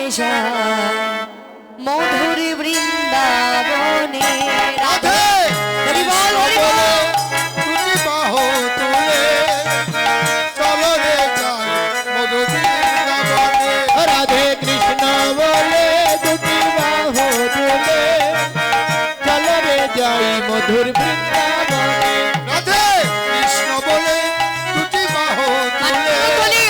যায় মধুর বৃন্দাবনে। রাধে হরি বল হরি বল। তুমি বাহু তুলে চলো রে যাই মধুর বৃন্দাবনে। রাধে কৃষ্ণ বলে দুটি বাহু তুলে চলো রে যাই মধুর বৃন্দাবনে। রাধে কৃষ্ণ বলে দুটি বাহু তুলে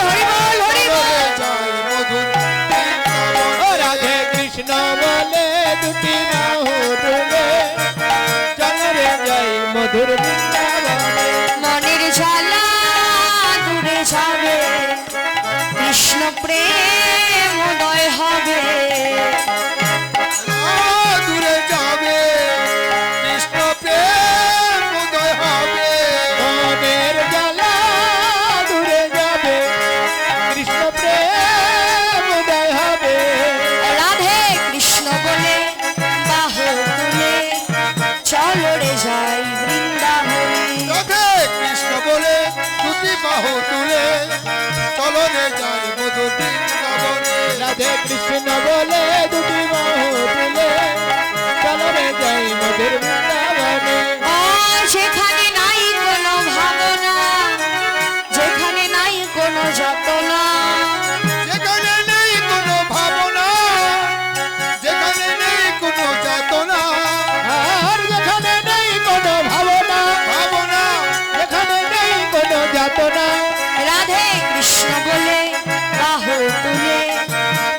হরি বল হরি বল। যাই মধুর বৃন্দাবনে। রাধে কৃষ্ণ বলে দুটি বাহু তুলে চলো রে যাই মধুর বৃন্দাবনে। মনের জ্বালা দূরে যাবে কৃষ্ণ প্রেম উদয় হবে। দূরে যাবে কৃষ্ণ প্রেম উদয় হবে। মনের জ্বালা দূরে যাবে কৃষ্ণ প্রেম উদয় হবে। রাধে কৃষ্ণ বলে বাহু তুলে চলো রে যাই বৃন্দাবনে। রাধে কৃষ্ণ বলে দুটি বাহু তুলে চলো রে যাই মধুর বৃন্দাবনে। রাধে কৃষ্ণ বলে দুটি বাহু তুলে চলো রে যাই মধুর বৃন্দাবনে। যেখানে নাই কোনো ভাবনা, যেখানে নাই কোনো যতনা, যেখানে নেই কোনো ভাবনা, যেখানে নেই কোনো যাতনা, আর যেখানে নেই কোনো ভাবনা, ভাবনা যেখানে নেই কোনো যাতনা। রাধে কৃষ্ণ বলে বাহু তুলে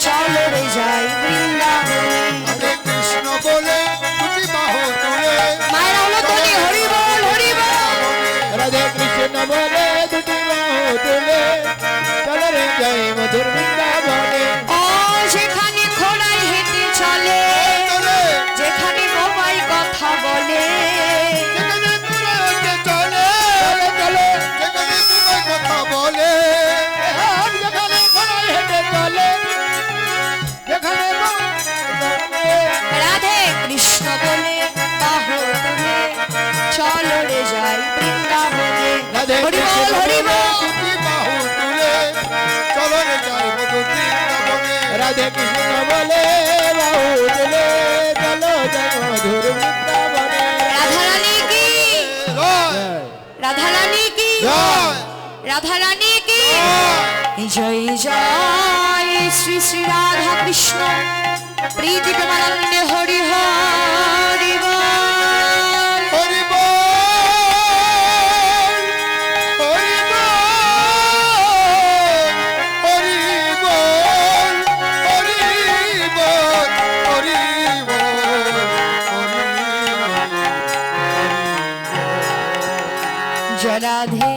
চলো রে যাই বৃন্দাবনে। রাধে কৃষ্ণ বলে দুটি বাহু তুলে মায়েরা হলো তুমি হরি বল হরি বল। রাধে কৃষ্ণ বলে দুটি বাহু তুলে চলো রে যাই মধুর বৃন্দাবনে। যেখানে ঘোড়ায় হেঁটে চলে, চলে, যেখানে বোবাই কথা বলে, যেখানে ঘোড়াতে চলে, চলে চলে যেখানে তোমায় কথা বলে, আর যেখানে ঘোড়ায় হেঁটে চলে, যেখানে রাধে কৃষ্ণ বলে বাহু তুলে চলো রে যাই বৃন্দাবনে। রাধে হরি বল কৃষ্ণ হরি বলে বল। দুটি বাহু তুলে চলো রে যাই মধুর বৃন্দাবনে। রাধে কৃষ্ণ বলে বাহু তুলে চলো যাই মধুর বৃন্দাবনে। রাধারানী কি, জয়, রাধারানী কি, জয়, রাধারানী কি। জয়। জয় জয় শ্রী শ্রী রাধা কৃষ্ণ প্রীতি প্রেমানন্দে হরি হরি বল। হরি বল, হরি বল, হরি বল, হরি বল, হরি বল, হরি বল। জয় রাধে